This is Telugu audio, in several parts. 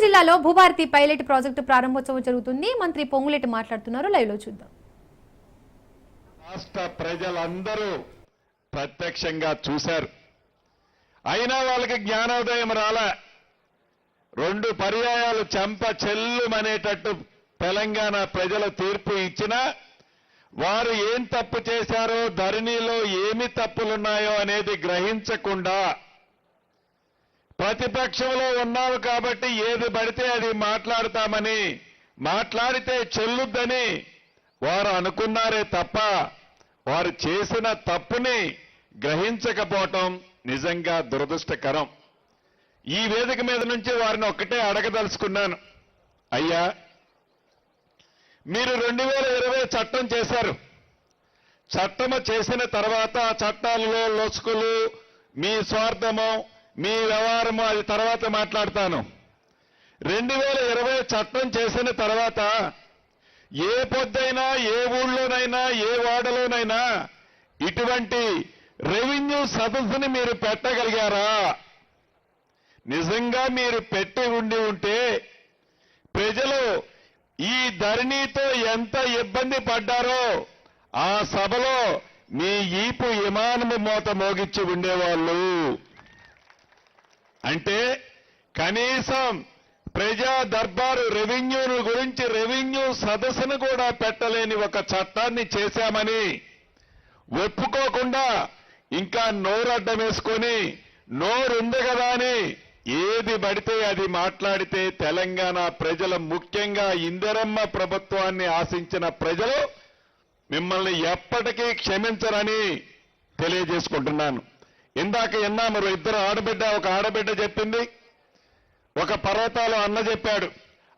జిల్లాలో భూభారతి పైలట్ ప్రాజెక్టు ప్రారంభోత్సవం జరుగుతుంది. మంత్రి పొంగులేటి మాట్లాడుతున్నారు. లైవ్ లో చూద్దాం. రాష్ట్ర ప్రజలందరూ ప్రత్యక్షంగా చూశారు. అయినా వాళ్ళకి జ్ఞానోదయం రాలే. 2 పర్యాయాలు చెంప చెల్లుమనేటట్టు తెలంగాణ ప్రజలు తీర్పు ఇచ్చినా వారు ఏం తప్పు చేశారో, ధరణిలో ఏమి తప్పులున్నాయో అనేది గ్రహించకుండా ప్రతిపక్షంలో ఉన్నావు కాబట్టి ఏది పడితే అది మాట్లాడతామని, మాట్లాడితే చెల్లుద్దని వారు అనుకున్నారే తప్ప వారు చేసిన తప్పుని గ్రహించకపోవటం నిజంగా దురదృష్టకరం. ఈ వేదిక మీద నుంచి వారిని ఒక్కటే అడగదలుచుకున్నాను. అయ్యా, మీరు 2020 చట్టం చేశారు. చట్టము చేసిన తర్వాత చట్టాలలో లొసుకులు, మీ స్వార్థము, మీ వ్యవహారము అది తర్వాత మాట్లాడతాను. 2020 చట్టం చేసిన తర్వాత ఏ పొద్దైనా, ఏ ఊళ్ళోనైనా, ఏ వాడలోనైనా ఇటువంటి రెవెన్యూ సదస్సుని మీరు పెట్టగలిగారా? నిజంగా మీరు పెట్టి ఉంటే ప్రజలు ఈ ధరణితో ఎంత ఇబ్బంది పడ్డారో ఆ సభలో మీ ఈపు విమానము మోత మోగిచ్చి ఉండేవాళ్ళు. అంటే కనీసం ప్రజా దర్బారు రెవెన్యూను గురించి రెవెన్యూ సదస్సును కూడా పెట్టలేని ఒక చట్టాన్ని చేశామని ఒప్పుకోకుండా ఇంకా నోరడ్డం వేసుకొని నోరుంది కదా అని ఏది పడితే అది మాట్లాడితే తెలంగాణ ప్రజలు, ముఖ్యంగా ఇందిరమ్మ ప్రభుత్వాన్ని ఆశించిన ప్రజలు మిమ్మల్ని ఎప్పటికీ క్షమించరని తెలియజేసుకుంటున్నాను. ఇందాక విన్నాము, 2 ఆడబిడ్డ, ఒక ఆడబిడ్డ చెప్పింది, ఒక పర్వతాలు అన్న చెప్పాడు.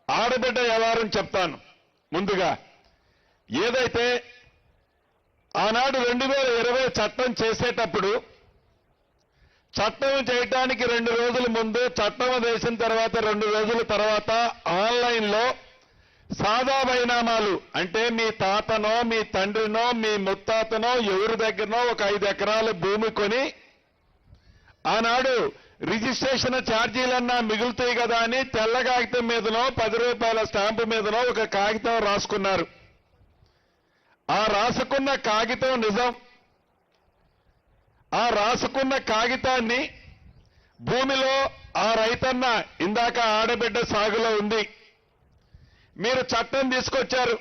ఆడబిడ్డ వ్యవహారం చెప్తాను. ముందుగా ఏదైతే ఆనాడు 2020 చట్టం చేసేటప్పుడు చట్టం చేయడానికి 2 రోజుల ముందు, చట్టం వేసిన తర్వాత 2 రోజుల తర్వాత ఆన్లైన్లో సాదా బైనామాలు అంటే మీ తాతనో, మీ తండ్రినో, మీ ముత్తాతనో ఎవరి దగ్గరనో ఒక 5 ఎకరాల భూమి కొని ఆనాడు రిజిస్ట్రేషన్ ఛార్జీలన్నా మిగులుతాయి కదా అని తెల్ల కాగితం మీదనో 10 రూపాయల స్టాంపు మీదనో ఒక కాగితం రాసుకున్నారు. ఆ రాసుకున్న కాగితం నిజం. ఆ రాసుకున్న కాగితాన్ని భూమిలో ఆ రైతన్న, ఇందాక ఆడబిడ్డ సాగులో ఉంది, మీరు చట్టం తీసుకొచ్చారు,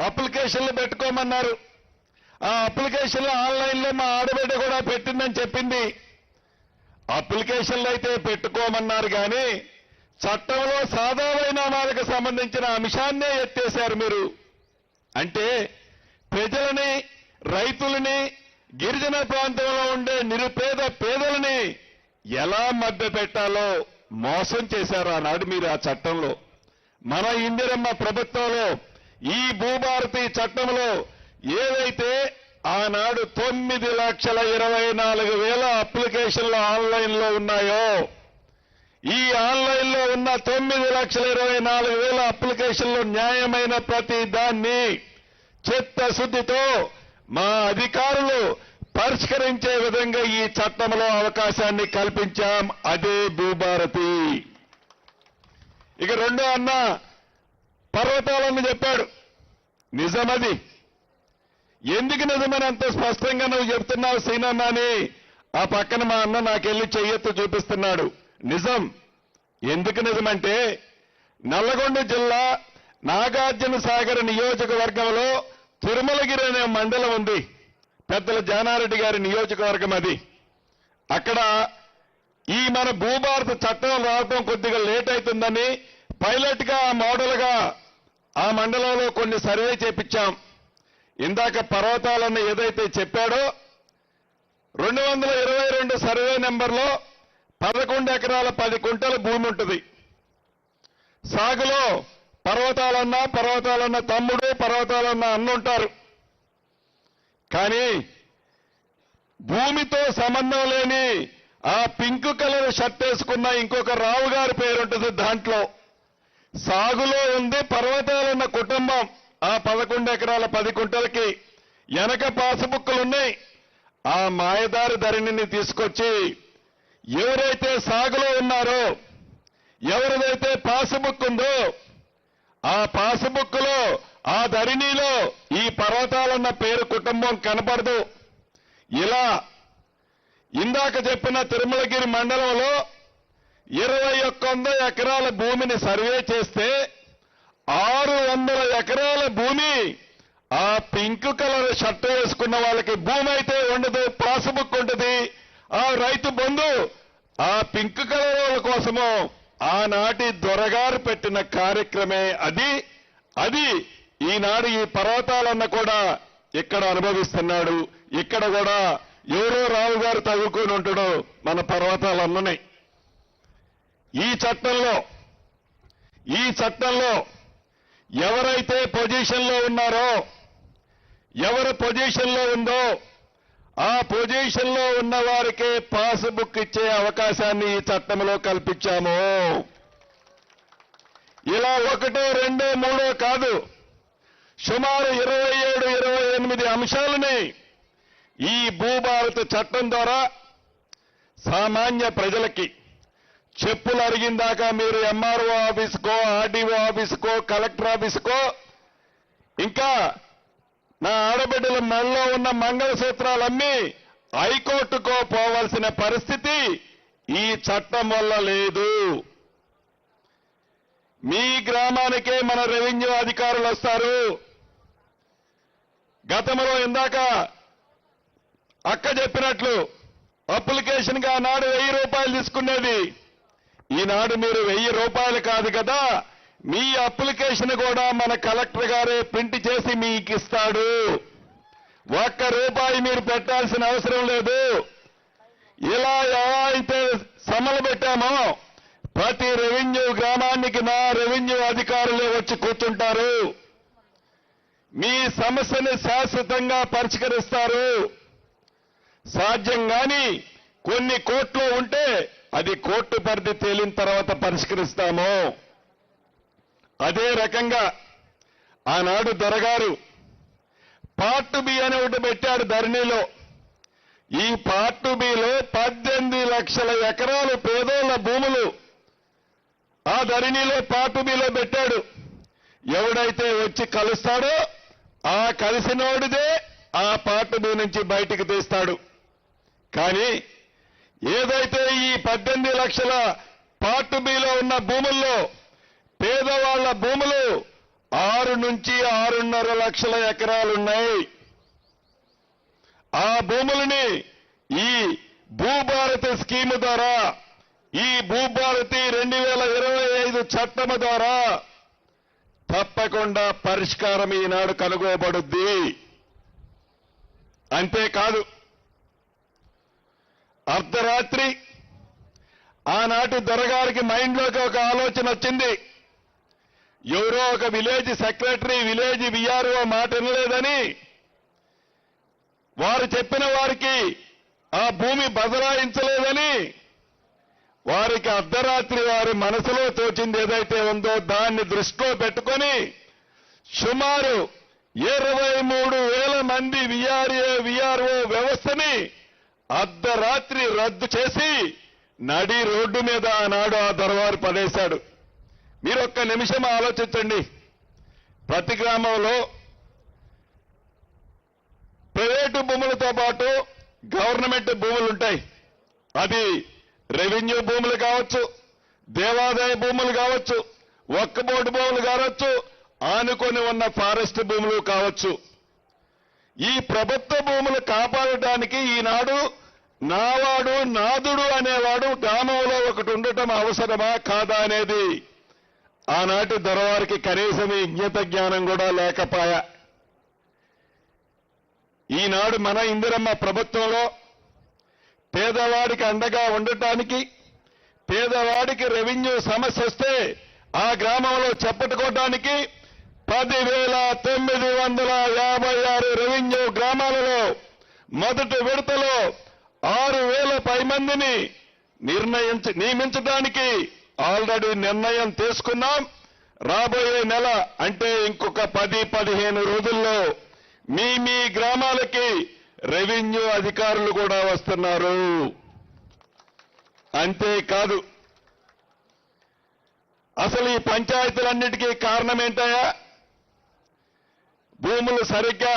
అప్లికేషన్లు పెట్టుకోమన్నారు. ఆ అప్లికేషన్లు ఆన్లైన్లో మా ఆడబిడ్డ కూడా పెట్టిందని చెప్పింది. అప్లికేషన్లు అయితే పెట్టుకోమన్నారు కానీ చట్టంలో సాదా బైనామాలకు సంబంధించిన అంశాన్నే ఎత్తేశారు మీరు. అంటే ప్రజలని, రైతులని, గిరిజన ప్రాంతంలో ఉండే నిరుపేద పేదలని ఎలా మభ్య పెట్టాలో మోసం చేశారు ఆనాడు మీరు ఆ చట్టంలో. మన ఇందిరమ్మ ప్రభుత్వంలో ఈ భూభారతి చట్టంలో ఏదైతే ఆనాడు 9,24,000 అప్లికేషన్లు ఆన్లైన్లో ఉన్నాయో, ఈ ఆన్లైన్లో ఉన్న 9,24,000 అప్లికేషన్లు న్యాయమైన ప్రతి దాన్ని చిత్తశుద్ధితో మా అధికారులు పరిష్కరించే విధంగా ఈ చట్టంలో అవకాశాన్ని కల్పించాం. అదే భూభారతి. ఇక 2 అన్న పర్వతాలను చెప్పాడు. నిజమది. ఎందుకు నిజమని అంత స్పష్టంగా నువ్వు చెప్తున్నావు సీనన్న అని ఆ పక్కన మా అన్న నాకెళ్ళి చెయ్యెత్తు చూపిస్తున్నాడు. నిజం. ఎందుకు నిజమంటే నల్లగొండ జిల్లా నాగార్జున సాగర్ నియోజకవర్గంలో తిరుమలగిరి అనే మండలం ఉంది. పెద్దల జానారెడ్డి గారి నియోజకవర్గం అది. అక్కడ ఈ మన భూభారత చట్టం రావడం కొద్దిగా లేట్ అవుతుందని పైలట్ గా, మోడల్గా ఆ మండలంలో కొన్ని సర్వే చేపించాం. ఇందాక పర్వతాలన్న ఏదైతే చెప్పాడో 222 సర్వే నెంబర్లో 11 ఎకరాల 10 కుంటల భూమి ఉంటుంది. సాగులో పర్వతాలన్న తమ్ముడు, పర్వతాలన్న అన్నుంటారు. కానీ భూమితో సంబంధం లేని ఆ పింక్ కలర్ షర్ట్ వేసుకున్న ఇంకొక రావు గారి పేరుంటుంది దాంట్లో. సాగులో ఉంది పర్వతాలన్న కుటుంబం. ఆ 11 ఎకరాల 10 కుంటలకి వెనక పాసుబుక్కులున్నాయి. ఆ మాయదారి ధరణిని తీసుకొచ్చి ఎవరైతే సాగులో ఉన్నారో ఎవరిదైతే పాస్బుక్ ఉందో ఆ పాస్బుక్ లో ఆ ధరణిలో ఈ పర్వతాలన్న పేరు కుటుంబం కనపడదు. ఇలా ఇందాక చెప్పిన తిరుమలగిరి మండలంలో 2100 ఎకరాల భూమిని సర్వే చేస్తే 600 ఎకరాల భూమి ఆ పింక్ కలర్ షర్ట్ వేసుకున్న వాళ్ళకి భూమి అయితే ఉండదు, పాస్బుక్ ఉంటుంది. ఆ రైతు బంధు ఆ పింక్ కలర్ వాళ్ళ కోసము ఆనాటి దొరగారు పెట్టిన కార్యక్రమే అది ఈనాడు ఈ పర్వతాలన్న కూడా ఇక్కడ అనుభవిస్తున్నాడు. ఇక్కడ కూడా ఎవరో రావు గారు తవ్వుకొని ఉంటాడు మన పర్వతాలన్ననే. ఈ చట్టంలో ఎవరైతే పొజిషన్లో ఉన్నారో, ఎవరి పొజిషన్లో ఉందో ఆ పొజిషన్లో ఉన్న వారికే పాస్బుక్ ఇచ్చే అవకాశాన్ని ఈ చట్టంలో కల్పించాము. ఇలా 1, 2, 3 కాదు, సుమారు 27, 28 అంశాలని ఈ భూభారత చట్టం ద్వారా సామాన్య ప్రజలకి చెప్పులు అరిగిందాకా మీరు ఎంఆర్ఓ ఆఫీసుకో, ఆర్డీఓ ఆఫీసుకో, కలెక్టర్ ఆఫీసుకో, ఇంకా నా ఆడబిడ్డల మెడలో ఉన్న మంగళసూత్రాలన్నీ హైకోర్టుకో పోవాల్సిన పరిస్థితి ఈ చట్టం వల్ల లేదు. మీ గ్రామానికే మన రెవెన్యూ అధికారులు వస్తారు. గతంలో ఇందాక అక్క చెప్పినట్లు అప్లికేషన్ గా నాడు 1000 రూపాయలు తీసుకునేది. ఈనాడు మీరు 1000 రూపాయలు కాదు కదా, మీ అప్లికేషన్ కూడా మన కలెక్టర్ గారే ప్రింట్ చేసి మీకు ఇస్తాడు. 1 రూపాయి మీరు పెట్టాల్సిన అవసరం లేదు. ఇలా ఎలా అయితే సమ్మలు పెట్టామో ప్రతి రెవెన్యూ గ్రామానికి నా రెవెన్యూ అధికారులే వచ్చి కూర్చుంటారు. మీ సమస్యని శాశ్వతంగా పరిష్కరిస్తారు. సాధ్యం గాని కొన్ని కోర్టులో ఉంటే అది కోర్టు పరిధి తేలిన తర్వాత పరిష్కరిస్తాము. అదే రకంగా ఆనాడు దొరగారు పార్ట్ బి అని ఒకటి పెట్టాడు ధరణిలో. ఈ పార్ట్ బిలో 18 లక్షల ఎకరాలు పేదోళ్ల భూములు ఆ ధరణిలో పార్ట్ బిలో పెట్టాడు. ఎవడైతే వచ్చి కలుస్తాడో ఆ కలిసినోడిదే ఆ పార్ట్ బి నుంచి బయటికి తీస్తాడు. కానీ ఏదైతే ఈ 18 లక్షల పార్ట్ బిలో ఉన్న భూముల్లో పేదవాళ్ల భూములు 6 నుంచి 6.5 లక్షల ఎకరాలున్నాయి. ఆ భూములని ఈ భూభారతి స్కీము ద్వారా, ఈ భూభారతి 2025 చట్టము ద్వారా తప్పకుండా పరిష్కారం ఈనాడు కనుగోబడుద్ది. అంతేకాదు, అర్ధరాత్రి ఆనాటి దొరగారికి మైండ్లోకి ఒక ఆలోచన వచ్చింది. ఎవరో ఒక విలేజ్ సెక్రటరీ, విలేజ్ విఆర్ఓ మాట వినలేదని వారు చెప్పిన వారికి ఆ భూమి బదలాయించలేదని వారికి అర్ధరాత్రి వారి మనసులో తోచింది ఏదైతే ఉందో దాన్ని దృష్టిలో పెట్టుకొని సుమారు 23,000 మంది విఆర్ఓ వ్యవస్థని అర్ధరాత్రి రద్దు చేసి నడి రోడ్డు మీద ఆనాడు ఆ దొరవారు పడేశాడు. మీరు ఒక్క నిమిషం ఆలోచించండి. ప్రతి గ్రామంలో ప్రైవేటు భూములతో పాటు గవర్నమెంట్ భూములు ఉంటాయి. అది రెవెన్యూ భూములు కావచ్చు, దేవాదాయ భూములు కావచ్చు, వక్ఫ్ బోర్డు భూములు కావచ్చు, ఆనుకొని ఉన్న ఫారెస్ట్ భూములు కావచ్చు. ఈ ప్రభుత్వ భూములు కాపాడటానికి ఈనాడు నావాడు నాదుడు అనేవాడు గ్రామంలో ఒకటి ఉండటం అవసరమా కాదా అనేది ఆనాటి దొరవారికి కనీసం ఈ జ్ఞత జ్ఞానం కూడా లేకపోయా. ఈనాడు మన ఇందిరమ్మ ప్రభుత్వంలో పేదవాడికి అండగా ఉండటానికి, పేదవాడికి రెవెన్యూ సమస్య వస్తే ఆ గ్రామంలో చెప్పట్టుకోవడానికి 10,956 రెవెన్యూ గ్రామాలలో మొదటి విడతలో 6,000 పై మందిని నియమించడానికి ఆల్రెడీ నిర్ణయం తీసుకున్నాం. రాబోయే నెల అంటే ఇంకొక 10-15 రోజుల్లో మీ గ్రామాలకి రెవెన్యూ అధికారులు కూడా వస్తున్నారు. అంతేకాదు, అసలు ఈ పంచాయతీలన్నిటికీ కారణం ఏంటయ్యా? భూములు సరిగ్గా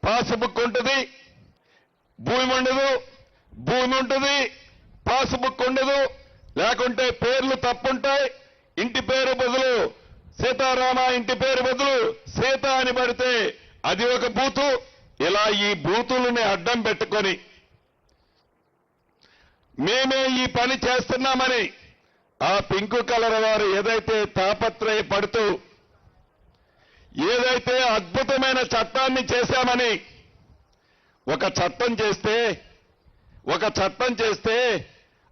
పాస్బుక్ ఉంటుంది, భూమి ఉండదు, భూమి ఉంటుంది, పాస్బుక్ ఉండదు, లేకుంటే పేర్లు తప్పుంటాయి. ఇంటి పేరు బదులు సీతారామ, ఇంటి పేరు బదులు సీత అని పడితే అది ఒక బూతు. ఇలా ఈ బూతులని అడ్డం పెట్టుకొని మేమే ఈ పని చేస్తున్నామని ఆ పింకు కలర్ వారు ఏదైతే తాపత్రయపడుతూ ఏదైతే అద్భుతమైన చట్టాన్ని చేశామని ఒక చట్టం చేస్తే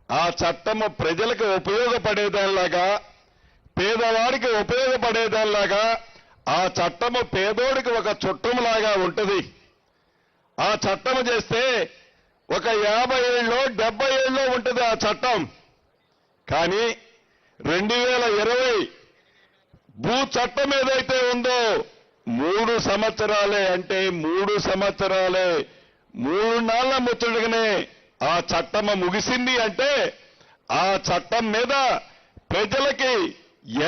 ఆ చట్టము ప్రజలకు ఉపయోగపడేదానిలాగా, పేదవాడికి ఉపయోగపడేదానిలాగా, ఆ చట్టము పేదోడికి ఒక చుట్టంలాగా ఉంటుంది. ఆ చట్టము చేస్తే ఒక 50 ఏళ్ళలో 70 ఏళ్ళలో ఉంటుంది ఆ చట్టం. కానీ 2020 భూ చట్టం ఏదైతే ఉందో 3 సంవత్సరాలే, అంటే 3 సంవత్సరాలే, 3 నాళ్ల ముచ్చటగానే ఆ చట్టము ముగిసింది. అంటే ఆ చట్టం మీద ప్రజలకి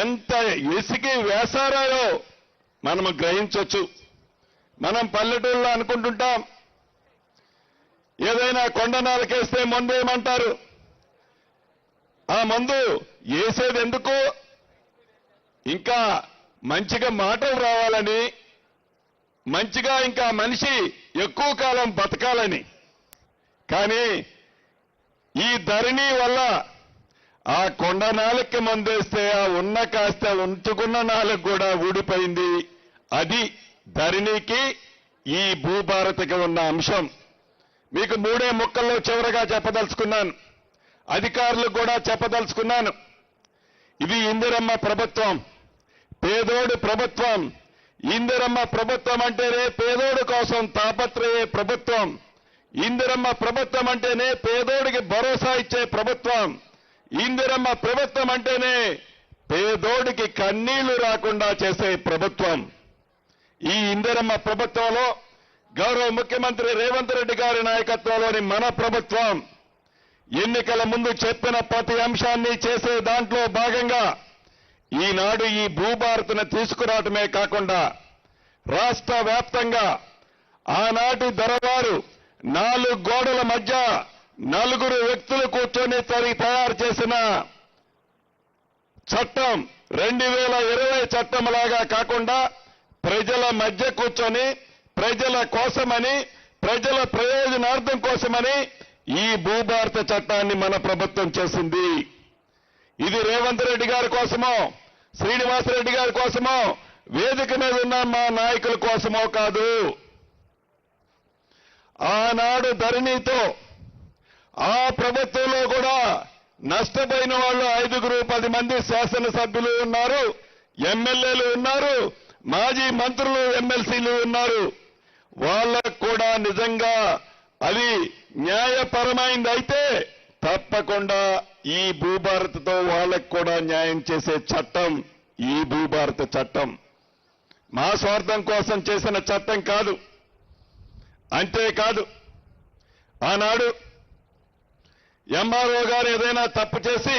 ఎంత ఇసికి వేసారాయో మనం గ్రహించవచ్చు. మనం పల్లెటూళ్ళలో అనుకుంటుంటాం, ఏదైనా కొండ నాలకేస్తే మందు ఏమంటారు? ఆ మందు వేసేది ఎందుకు? ఇంకా మంచిగా మాటలు రావాలని, మంచిగా ఇంకా మనిషి ఎక్కువ కాలం బతకాలని. కానీ ఈ ధరణి వల్ల ఆ కొండ నాలుగుకి మందేస్తే ఆ ఉన్న కాస్త ఉంచుకున్న నాలుగు కూడా ఊడిపోయింది. అది ధరణికి ఈ భూభారతికి ఉన్న అంశం. మీకు 3 ముక్కల్లో చివరగా చెప్పదలుచుకున్నాను, అధికారులకు కూడా చెప్పదలుచుకున్నాను. ఇది ఇందిరమ్మ ప్రభుత్వం, పేదోడి ప్రభుత్వం. ఇందిరమ్మ ప్రభుత్వం అంటేనే పేదోడి కోసం తాపత్రయే ప్రభుత్వం. ఇందిరమ్మ ప్రభుత్వం అంటేనే పేదోడికి భరోసా ఇచ్చే ప్రభుత్వం. ఇందిరమ్మ ప్రభుత్వం అంటేనే పేదోడికి కన్నీళ్లు రాకుండా చేసే ప్రభుత్వం. ఈ ఇందిరమ్మ ప్రభుత్వంలో గౌరవ ముఖ్యమంత్రి రేవంత్ రెడ్డి గారి నాయకత్వంలోని మన ప్రభుత్వం ఎన్నికల ముందు చెప్పిన ప్రతి అంశాన్ని చేసే దాంట్లో భాగంగా ఈనాడు ఈ భూభారతిని తీసుకురావటమే కాకుండా రాష్ట్ర వ్యాప్తంగా ఆనాటి దొరవారు 4 గోడల మధ్య 4 వ్యక్తులు కూర్చొని తయారు చేసిన చట్టం 2020 చట్టం లాగా కాకుండా ప్రజల మధ్య కూర్చొని ప్రజల కోసమని, ప్రజల ప్రయోజనార్థం కోసమని ఈ భూభారత చట్టాన్ని మన ప్రభుత్వం చేసింది. ఇది రేవంత్ రెడ్డి గారి కోసమో, శ్రీనివాసరెడ్డి గారి కోసమో, వేదిక మీద ఉన్న మా నాయకుల కోసమో కాదు. ఆనాడు ధరణితో ఆ ప్రభుత్వంలో కూడా నష్టపోయిన వాళ్ళు 5-10 మంది శాసనసభ్యులు ఉన్నారు, ఎమ్మెల్యేలు ఉన్నారు, మాజీ మంత్రులు, ఎమ్మెల్సీలు ఉన్నారు. వాళ్ళకు కూడా నిజంగా అది న్యాయపరమైంది అయితే తప్పకుండా ఈ భూభారతితో వాళ్ళకు కూడా న్యాయం చేసే చట్టం ఈ భూభారత చట్టం. మా స్వార్థం కోసం చేసిన చట్టం కాదు. అంతేకాదు, ఆనాడు ఎంఆర్ఓ గారు ఏదైనా తప్పు చేసి